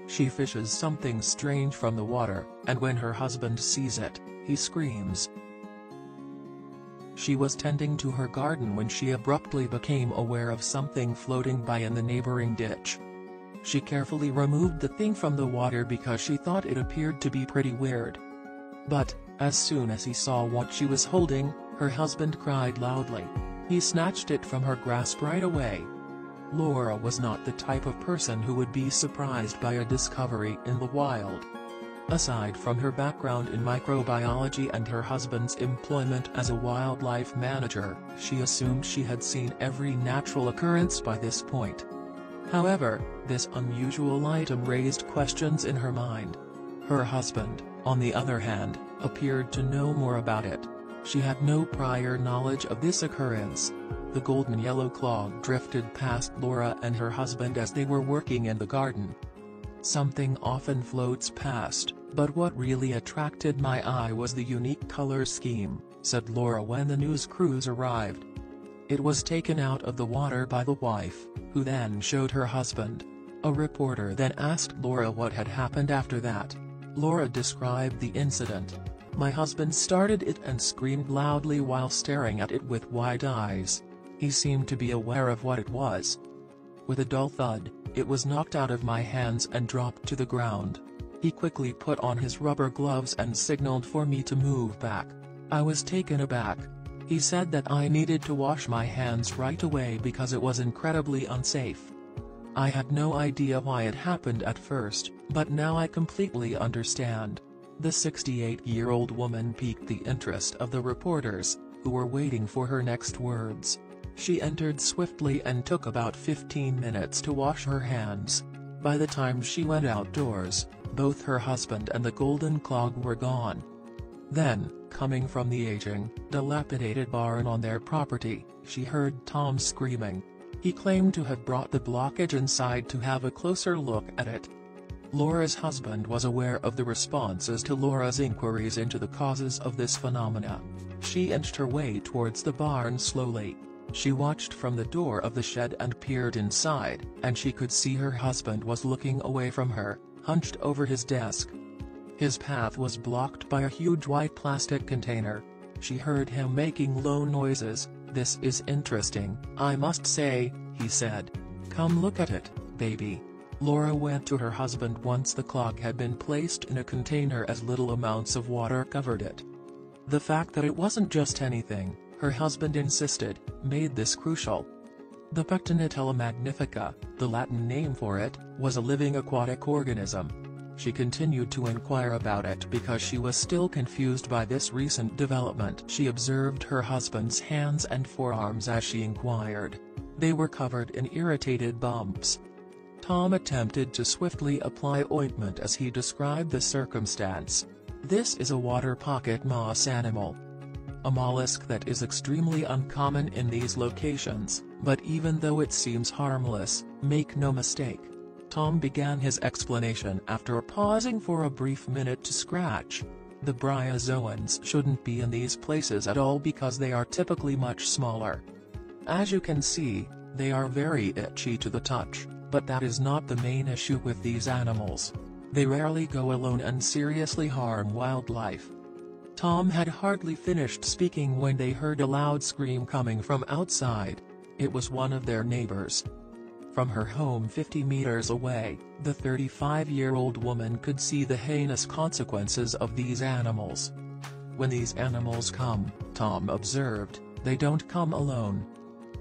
She fishes something strange from the water, and when her husband sees it, he screams. She was tending to her garden when she abruptly became aware of something floating by in the neighboring ditch. She carefully removed the thing from the water because she thought it appeared to be pretty weird. But, as soon as he saw what she was holding, her husband cried loudly. He snatched it from her grasp right away. Laura was not the type of person who would be surprised by a discovery in the wild. Aside from her background in microbiology and her husband's employment as a wildlife manager, she assumed she had seen every natural occurrence by this point. However, this unusual item raised questions in her mind. Her husband, on the other hand, appeared to know more about it. She had no prior knowledge of this occurrence. The golden yellow clog drifted past Laura and her husband as they were working in the garden. Something often floats past, but what really attracted my eye was the unique color scheme, said Laura when the news crews arrived. It was taken out of the water by the wife, who then showed her husband. A reporter then asked Laura what had happened after that. Laura described the incident. My husband started it and screamed loudly while staring at it with wide eyes. He seemed to be aware of what it was. With a dull thud, it was knocked out of my hands and dropped to the ground. He quickly put on his rubber gloves and signaled for me to move back. I was taken aback. He said that I needed to wash my hands right away because it was incredibly unsafe. I had no idea why it happened at first, but now I completely understand. The 68-year-old woman piqued the interest of the reporters, who were waiting for her next words. She entered swiftly and took about 15 minutes to wash her hands. By the time she went outdoors, both her husband and the golden clog were gone. Then, coming from the aging, dilapidated barn on their property, she heard Tom screaming. He claimed to have brought the blockage inside to have a closer look at it. Laura's husband was aware of the responses to Laura's inquiries into the causes of this phenomena. She inched her way towards the barn slowly. She watched from the door of the shed and peered inside, and she could see her husband was looking away from her, hunched over his desk. His path was blocked by a huge white plastic container. She heard him making low noises. "This is interesting, I must say," he said. "Come look at it, baby." Laura went to her husband once the clog had been placed in a container as little amounts of water covered it. The fact that it wasn't just anything, her husband insisted, made this crucial. The Pectinatella magnifica, the Latin name for it, was a living aquatic organism. She continued to inquire about it because she was still confused by this recent development. She observed her husband's hands and forearms as she inquired. They were covered in irritated bumps. Tom attempted to swiftly apply ointment as he described the circumstance. This is a water pocket moss animal. A mollusk that is extremely uncommon in these locations, but even though it seems harmless, make no mistake. Tom began his explanation after pausing for a brief minute to scratch. The bryozoans shouldn't be in these places at all because they are typically much smaller. As you can see, they are very itchy to the touch, but that is not the main issue with these animals. They rarely go alone and seriously harm wildlife. Tom had hardly finished speaking when they heard a loud scream coming from outside. It was one of their neighbors. From her home 50 meters away, the 35-year-old woman could see the heinous consequences of these animals. When these animals come, Tom observed, they don't come alone.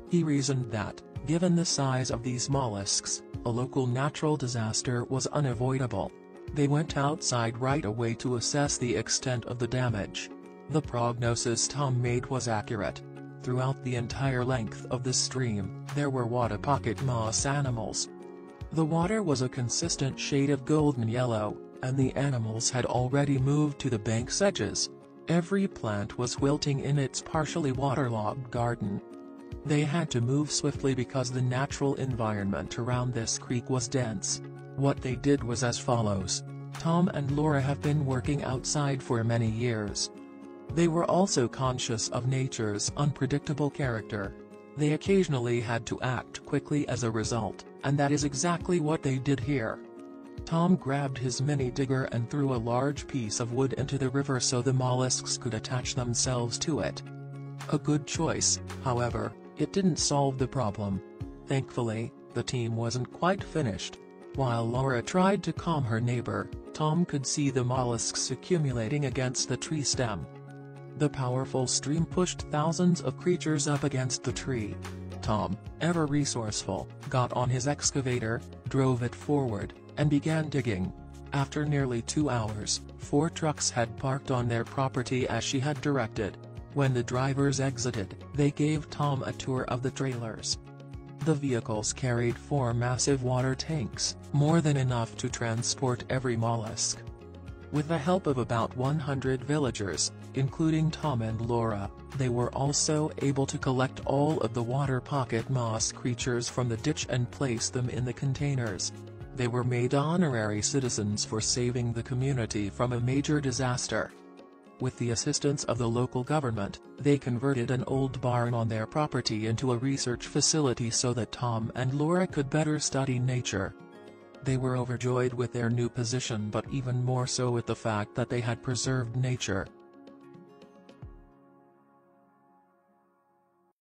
He reasoned that, given the size of these mollusks, a local natural disaster was unavoidable. They went outside right away to assess the extent of the damage. The prognosis Tom made was accurate. Throughout the entire length of the stream, there were water pocket moss animals. The water was a consistent shade of golden yellow, and the animals had already moved to the bank's edges. Every plant was wilting in its partially waterlogged garden. They had to move swiftly because the natural environment around this creek was dense. What they did was as follows. Tom and Laura have been working outside for many years. They were also conscious of nature's unpredictable character. They occasionally had to act quickly as a result, and that is exactly what they did here. Tom grabbed his mini digger and threw a large piece of wood into the river so the mollusks could attach themselves to it. A good choice, however, it didn't solve the problem. Thankfully, the team wasn't quite finished. While Laura tried to calm her neighbor, Tom could see the mollusks accumulating against the tree stem. The powerful stream pushed thousands of creatures up against the tree. Tom, ever resourceful, got on his excavator, drove it forward, and began digging. After nearly 2 hours, 4 trucks had parked on their property as she had directed. When the drivers exited, they gave Tom a tour of the trailers. The vehicles carried 4 massive water tanks, more than enough to transport every mollusk. With the help of about 100 villagers, including Tom and Laura, they were also able to collect all of the water pocket moss creatures from the ditch and place them in the containers. They were made honorary citizens for saving the community from a major disaster. With the assistance of the local government, they converted an old barn on their property into a research facility so that Tom and Laura could better study nature. They were overjoyed with their new position, but even more so with the fact that they had preserved nature.